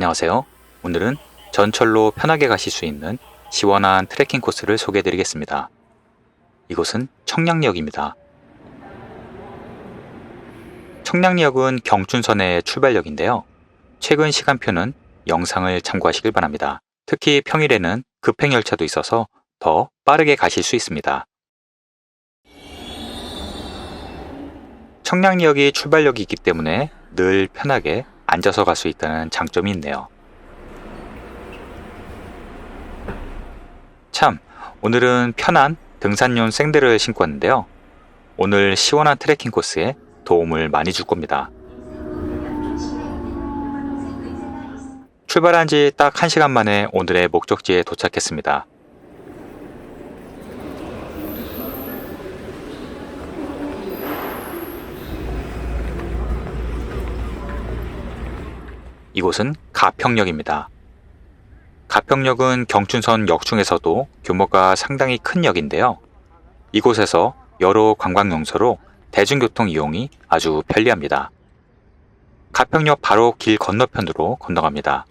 안녕하세요. 오늘은 전철로 편하게 가실 수 있는 시원한 트레킹 코스를 소개해 드리겠습니다. 이곳은 청량리역입니다. 청량리역은 경춘선의 출발역인데요. 최근 시간표는 영상을 참고하시길 바랍니다. 특히 평일에는 급행열차도 있어서 더 빠르게 가실 수 있습니다. 청량리역이 출발역이기 때문에 늘 편하게 앉아서 갈 수 있다는 장점이 있네요. 참, 오늘은 편한 등산용 샌들을 신고 왔는데요. 오늘 시원한 트레킹 코스에 도움을 많이 줄 겁니다. 출발한 지 딱 1시간 만에 오늘의 목적지에 도착했습니다. 이곳은 가평역입니다. 가평역은 경춘선 역 중에서도 규모가 상당히 큰 역인데요. 이곳에서 여러 관광명소로 대중교통 이용이 아주 편리합니다. 가평역 바로 길 건너편으로 건너갑니다.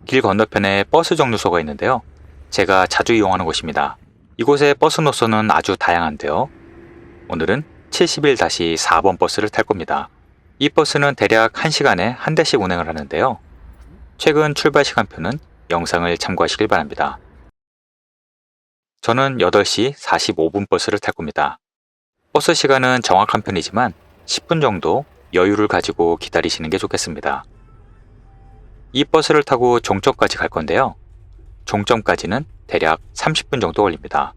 길 건너편에 버스 정류소가 있는데요. 제가 자주 이용하는 곳입니다. 이곳의 버스 노선은 아주 다양한데요. 오늘은 71-4번 버스를 탈 겁니다. 이 버스는 대략 1시간에 한 대씩 운행을 하는데요. 최근 출발 시간표는 영상을 참고하시길 바랍니다. 저는 8시 45분 버스를 탈 겁니다. 버스 시간은 정확한 편이지만 10분 정도 여유를 가지고 기다리시는 게 좋겠습니다. 이 버스를 타고 종점까지 갈 건데요. 종점까지는 대략 30분 정도 걸립니다.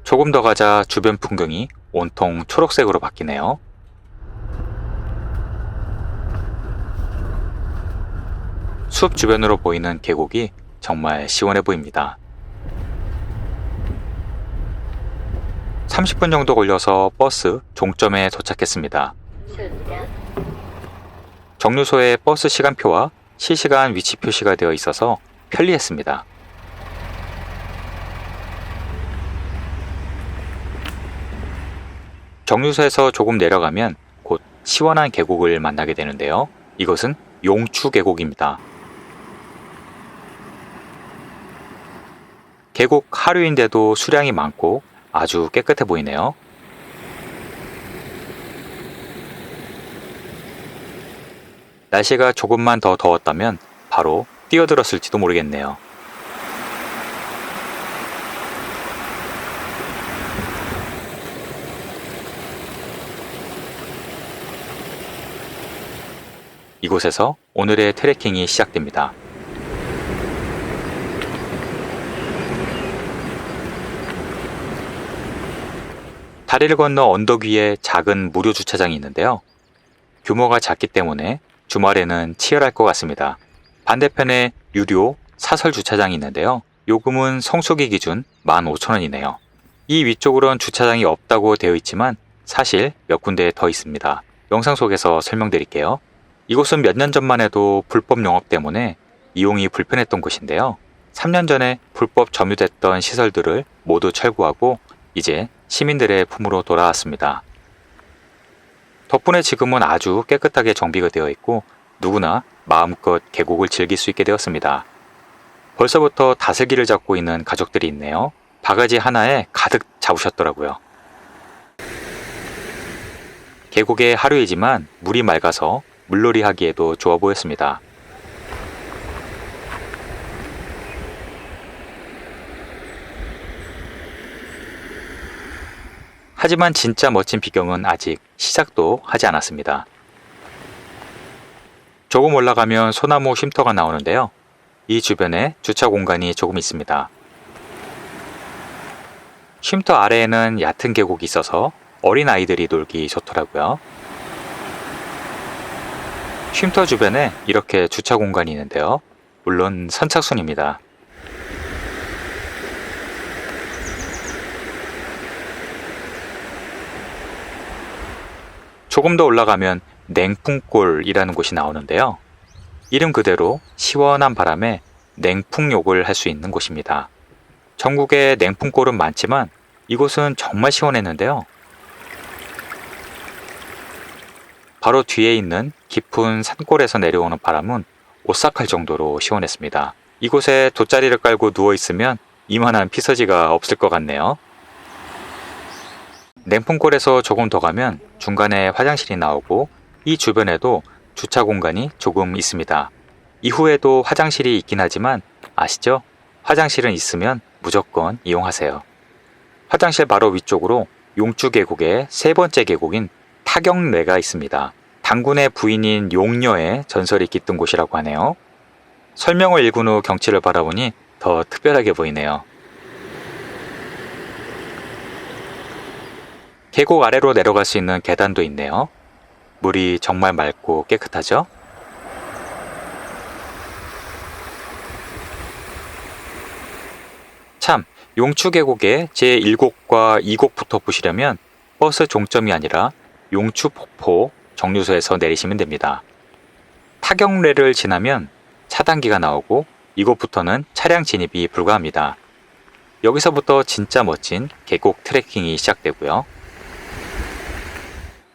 조금 더 가자 주변 풍경이 온통 초록색으로 바뀌네요. 숲 주변으로 보이는 계곡이 정말 시원해 보입니다. 30분 정도 걸려서 버스 종점에 도착했습니다. 정류소에 버스 시간표와 실시간 위치 표시가 되어 있어서 편리했습니다. 정류소에서 조금 내려가면 곧 시원한 계곡을 만나게 되는데요. 이것은 용추 계곡입니다. 계곡 하류인데도 수량이 많고 아주 깨끗해 보이네요. 날씨가 조금만 더 더웠다면 바로 뛰어들었을지도 모르겠네요. 이곳에서 오늘의 트레킹이 시작됩니다. 다리를 건너 언덕 위에 작은 무료 주차장이 있는데요. 규모가 작기 때문에 주말에는 치열할 것 같습니다. 반대편에 유료 사설 주차장이 있는데요. 요금은 성수기 기준 15,000원이네요. 이 위쪽으론 주차장이 없다고 되어 있지만 사실 몇 군데 더 있습니다. 영상 속에서 설명드릴게요. 이곳은 몇 년 전만 해도 불법 영업 때문에 이용이 불편했던 곳인데요. 3년 전에 불법 점유됐던 시설들을 모두 철거하고 이제 시민들의 품으로 돌아왔습니다. 덕분에 지금은 아주 깨끗하게 정비가 되어 있고 누구나 마음껏 계곡을 즐길 수 있게 되었습니다. 벌써부터 다슬기를 잡고 있는 가족들이 있네요. 바가지 하나에 가득 잡으셨더라고요. 계곡의 하류이지만 물이 맑아서 물놀이 하기에도 좋아 보였습니다. 하지만 진짜 멋진 비경은 아직 시작도 하지 않았습니다. 조금 올라가면 소나무 쉼터가 나오는데요. 이 주변에 주차 공간이 조금 있습니다. 쉼터 아래에는 얕은 계곡이 있어서 어린 아이들이 놀기 좋더라고요. 쉼터 주변에 이렇게 주차 공간이 있는데요. 물론 선착순입니다. 조금 더 올라가면 냉풍골이라는 곳이 나오는데요. 이름 그대로 시원한 바람에 냉풍욕을 할 수 있는 곳입니다. 전국에 냉풍골은 많지만 이곳은 정말 시원했는데요. 바로 뒤에 있는 깊은 산골에서 내려오는 바람은 오싹할 정도로 시원했습니다. 이곳에 돗자리를 깔고 누워있으면 이만한 피서지가 없을 것 같네요. 냉풍골에서 조금 더 가면 중간에 화장실이 나오고 이 주변에도 주차 공간이 조금 있습니다. 이후에도 화장실이 있긴 하지만 아시죠? 화장실은 있으면 무조건 이용하세요. 화장실 바로 위쪽으로 용추 계곡의 세 번째 계곡인 타경례가 있습니다. 당군의 부인인 용녀의 전설이 깃든 곳이라고 하네요. 설명을 읽은 후 경치를 바라보니 더 특별하게 보이네요. 계곡 아래로 내려갈 수 있는 계단도 있네요. 물이 정말 맑고 깨끗하죠? 참, 용추 계곡의 제1곡과 2곡부터 보시려면 버스 종점이 아니라 용추 폭포 정류소에서 내리시면 됩니다. 타경례를 지나면 차단기가 나오고 이곳부터는 차량 진입이 불가합니다. 여기서부터 진짜 멋진 계곡 트레킹이 시작되고요.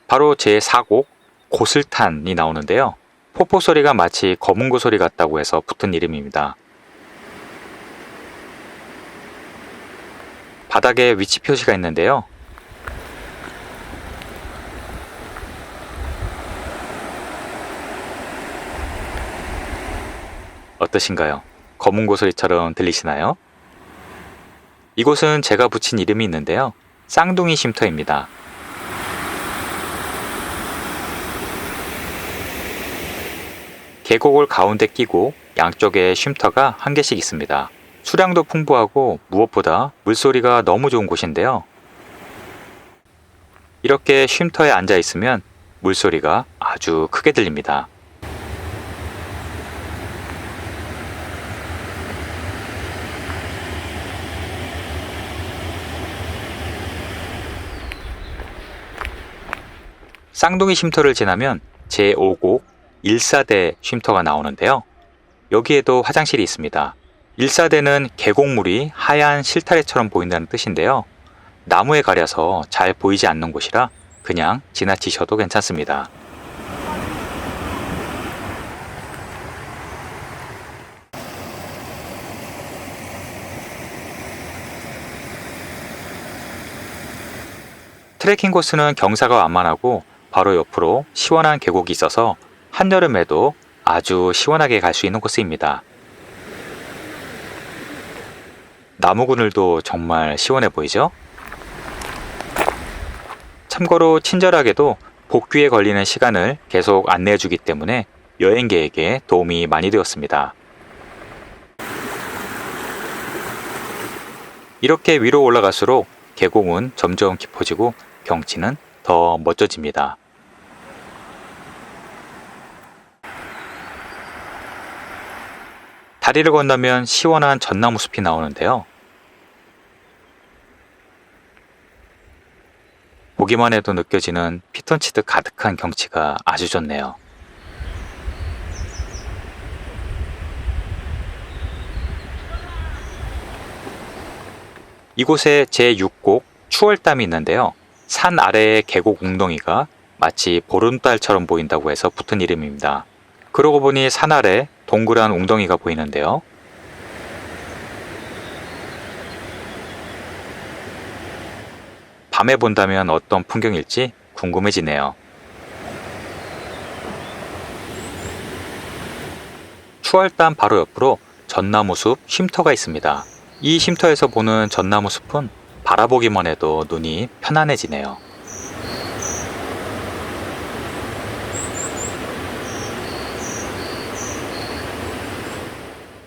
바로 제4곡 고슬탄이 나오는데요. 폭포 소리가 마치 검은고 소리 같다고 해서 붙은 이름입니다. 바닥에 위치 표시가 있는데요. 어떠신가요? 검은고 소리처럼 들리시나요? 이곳은 제가 붙인 이름이 있는데요. 쌍둥이 쉼터입니다. 계곡을 가운데 끼고 양쪽에 쉼터가 한 개씩 있습니다. 수량도 풍부하고 무엇보다 물소리가 너무 좋은 곳인데요. 이렇게 쉼터에 앉아 있으면 물소리가 아주 크게 들립니다. 쌍둥이 쉼터를 지나면 제5곡 1사대 쉼터가 나오는데요. 여기에도 화장실이 있습니다. 1사대는 계곡물이 하얀 실타래처럼 보인다는 뜻인데요. 나무에 가려서 잘 보이지 않는 곳이라 그냥 지나치셔도 괜찮습니다. 트레킹 코스는 경사가 완만하고 바로 옆으로 시원한 계곡이 있어서 한여름에도 아주 시원하게 갈 수 있는 코스입니다. 나무 그늘도 정말 시원해 보이죠? 참고로 친절하게도 복귀에 걸리는 시간을 계속 안내해 주기 때문에 여행객에게 도움이 많이 되었습니다. 이렇게 위로 올라갈수록 계곡은 점점 깊어지고 경치는 더 멋져집니다. 다리를 건너면 시원한 전나무 숲이 나오는데요. 보기만 해도 느껴지는 피톤치드 가득한 경치가 아주 좋네요. 이곳에 제6곡 추월담이 있는데요. 산 아래의 계곡 웅덩이가 마치 보름달처럼 보인다고 해서 붙은 이름입니다. 그러고 보니 산 아래 동그란 웅덩이가 보이는데요. 밤에 본다면 어떤 풍경일지 궁금해지네요. 추월담 바로 옆으로 전나무숲 쉼터가 있습니다. 이 쉼터에서 보는 전나무 숲은 바라보기만 해도 눈이 편안해지네요.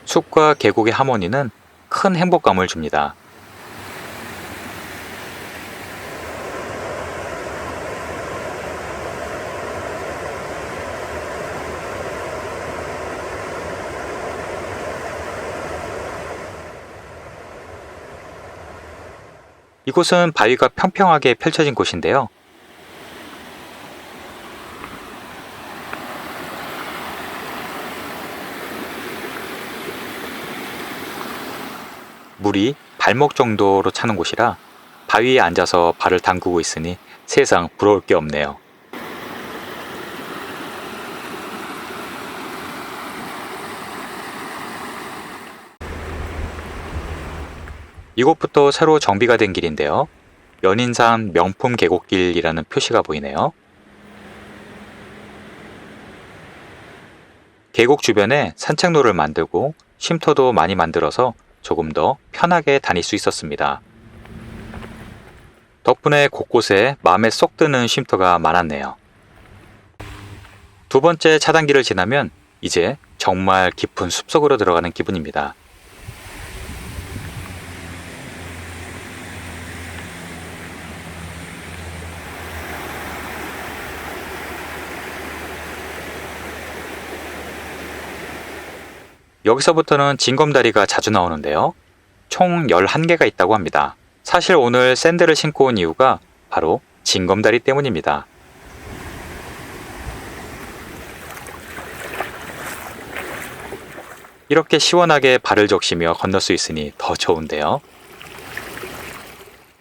숲과 계곡의 하모니는 큰 행복감을 줍니다. 이곳은 바위가 평평하게 펼쳐진 곳인데요. 물이 발목 정도로 차는 곳이라 바위에 앉아서 발을 담그고 있으니 세상 부러울 게 없네요. 이곳부터 새로 정비가 된 길인데요. 연인산 명품 계곡길이라는 표시가 보이네요. 계곡 주변에 산책로를 만들고 쉼터도 많이 만들어서 조금 더 편하게 다닐 수 있었습니다. 덕분에 곳곳에 마음에 쏙 드는 쉼터가 많았네요. 두 번째 차단길을 지나면 이제 정말 깊은 숲속으로 들어가는 기분입니다. 여기서부터는 징검다리가 자주 나오는데요. 총 11개가 있다고 합니다. 사실 오늘 샌들을 신고 온 이유가 바로 징검다리 때문입니다. 이렇게 시원하게 발을 적시며 건널 수 있으니 더 좋은데요.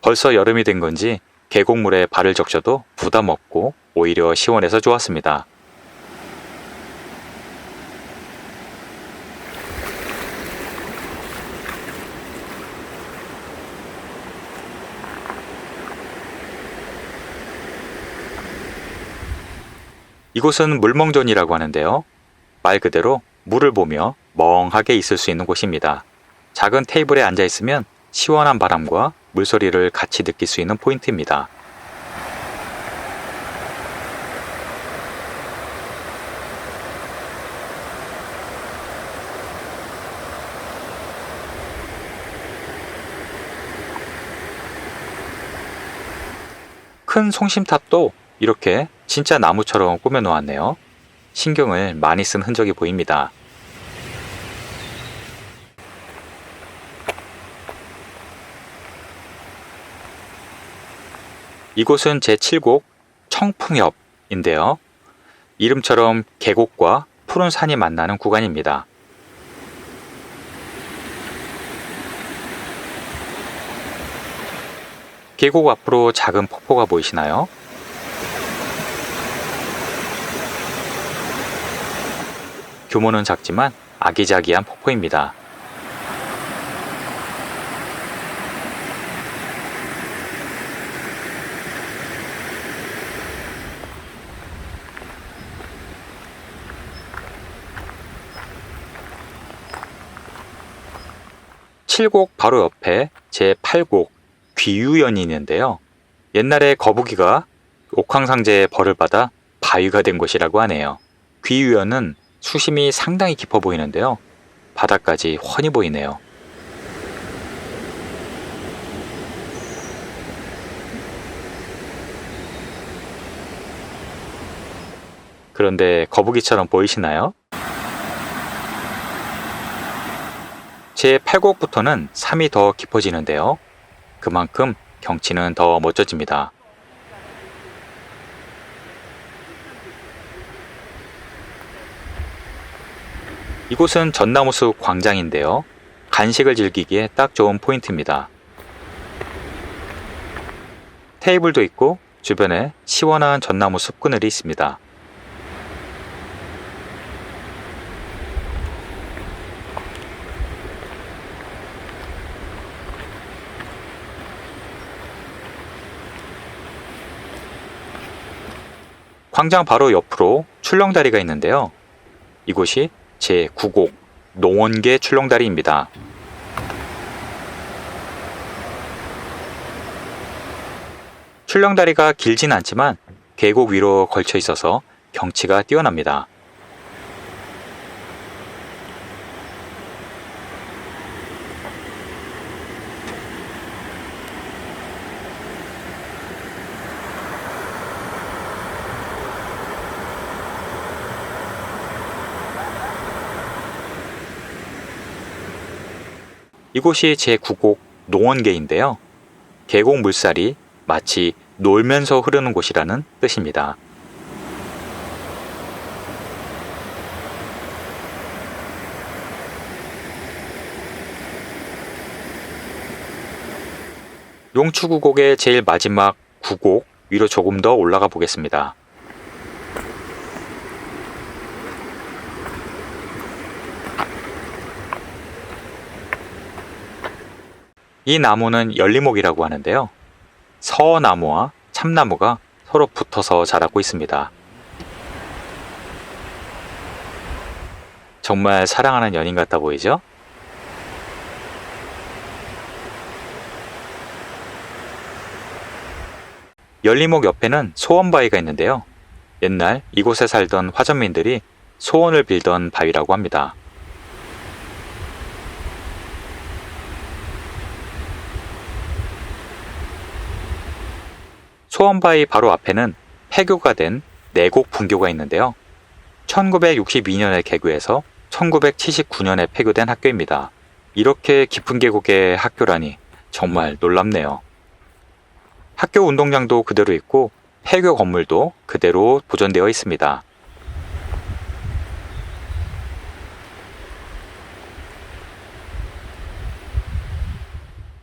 벌써 여름이 된 건지 계곡물에 발을 적셔도 부담 없고 오히려 시원해서 좋았습니다. 이곳은 물멍전이라고 하는데요. 말 그대로 물을 보며 멍하게 있을 수 있는 곳입니다. 작은 테이블에 앉아 있으면 시원한 바람과 물소리를 같이 느낄 수 있는 포인트입니다. 큰 송심탑도 이렇게 진짜 나무처럼 꾸며 놓았네요. 신경을 많이 쓴 흔적이 보입니다. 이곳은 제7곡 청풍협인데요. 이름처럼 계곡과 푸른 산이 만나는 구간입니다. 계곡 앞으로 작은 폭포가 보이시나요? 규모는 작지만 아기자기한 폭포입니다. 칠곡 바로 옆에 제8곡 귀유연이 있는데요. 옛날에 거북이가 옥황상제의 벌을 받아 바위가 된 곳이라고 하네요. 귀유연은 수심이 상당히 깊어 보이는데요. 바닥까지 훤히 보이네요. 그런데 거북이처럼 보이시나요? 제8곡부터는 삶이 더 깊어지는데요. 그만큼 경치는 더 멋져집니다. 이곳은 전나무숲 광장인데요. 간식을 즐기기에 딱 좋은 포인트입니다. 테이블도 있고 주변에 시원한 전나무 숲그늘이 있습니다. 광장 바로 옆으로 출렁다리가 있는데요. 이곳이 제9곡 농원계 출렁다리입니다. 출렁다리가 길진 않지만 계곡 위로 걸쳐 있어서 경치가 뛰어납니다. 이곳이 제9곡 농원계인데요. 계곡 물살이 마치 놀면서 흐르는 곳이라는 뜻입니다. 용추구곡의 제일 마지막 9곡 위로 조금 더 올라가 보겠습니다. 이 나무는 열리목이라고 하는데요. 서나무와 참나무가 서로 붙어서 자라고 있습니다. 정말 사랑하는 연인 같아 보이죠? 열리목 옆에는 소원바위가 있는데요. 옛날 이곳에 살던 화전민들이 소원을 빌던 바위라고 합니다. 소원바위 바로 앞에는 폐교가 된 내곡 분교가 있는데요. 1962년에 개교해서 1979년에 폐교된 학교입니다. 이렇게 깊은 계곡의 학교라니 정말 놀랍네요. 학교 운동장도 그대로 있고 폐교 건물도 그대로 보존되어 있습니다.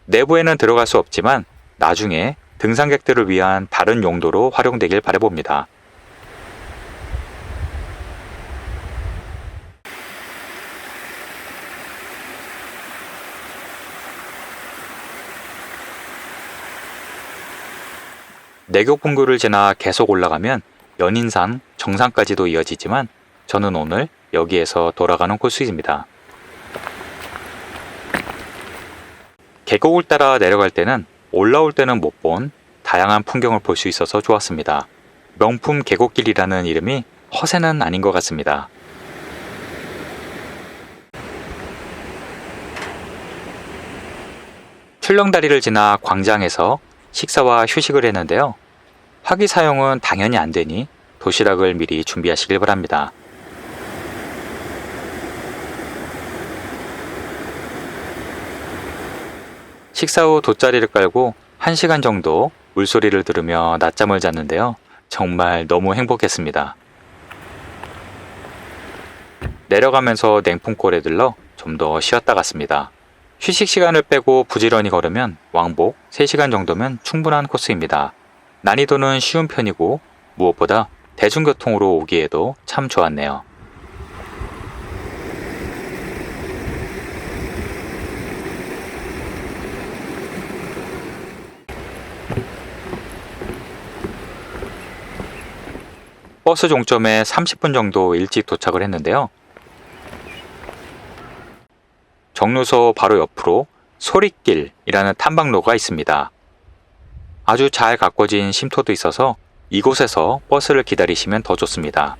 내부에는 들어갈 수 없지만 나중에 등산객들을 위한 다른 용도로 활용되길 바라봅니다. 내곡분교를 지나 계속 올라가면 연인산 정상까지도 이어지지만 저는 오늘 여기에서 돌아가는 코스입니다. 계곡을 따라 내려갈 때는 올라올 때는 못 본 다양한 풍경을 볼 수 있어서 좋았습니다. 명품 계곡길이라는 이름이 허세는 아닌 것 같습니다. 출렁다리를 지나 광장에서 식사와 휴식을 했는데요. 화기 사용은 당연히 안 되니 도시락을 미리 준비하시길 바랍니다. 식사 후 돗자리를 깔고 1시간 정도 물소리를 들으며 낮잠을 잤는데요. 정말 너무 행복했습니다. 내려가면서 냉풍골에 들러 좀 더 쉬었다 갔습니다. 휴식 시간을 빼고 부지런히 걸으면 왕복 3시간 정도면 충분한 코스입니다. 난이도는 쉬운 편이고 무엇보다 대중교통으로 오기에도 참 좋았네요. 버스 종점에 30분 정도 일찍 도착을 했는데요. 정류소 바로 옆으로 소리길이라는 탐방로가 있습니다. 아주 잘 가꿔진 쉼터도 있어서 이곳에서 버스를 기다리시면 더 좋습니다.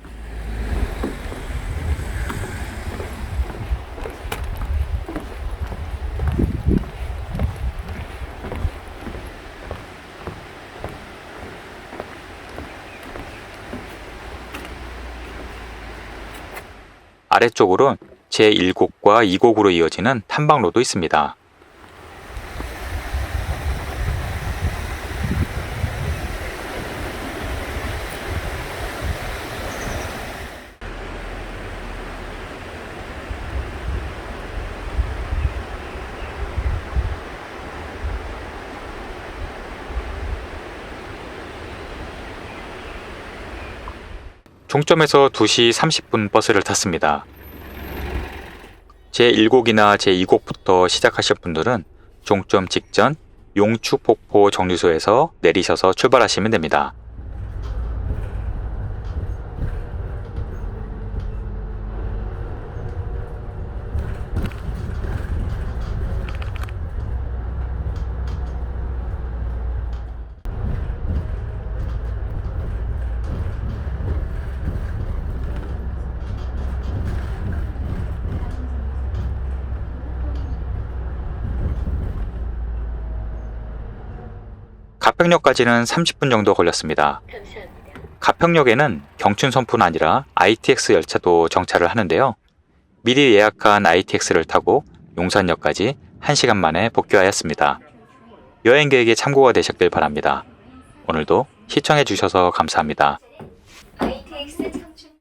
아래쪽으론 제1곡과 2곡으로 이어지는 탐방로도 있습니다. 종점에서 2시 30분 버스를 탔습니다. 제1곡이나 제2곡부터 시작하실 분들은 종점 직전 용추폭포 정류소에서 내리셔서 출발하시면 됩니다. 가평역까지는 30분 정도 걸렸습니다. 가평역에는 경춘선뿐 아니라 ITX 열차도 정차를 하는데요. 미리 예약한 ITX를 타고 용산역까지 1시간 만에 복귀하였습니다. 여행 계획에 참고가 되셨길 바랍니다. 오늘도 시청해 주셔서 감사합니다. ITX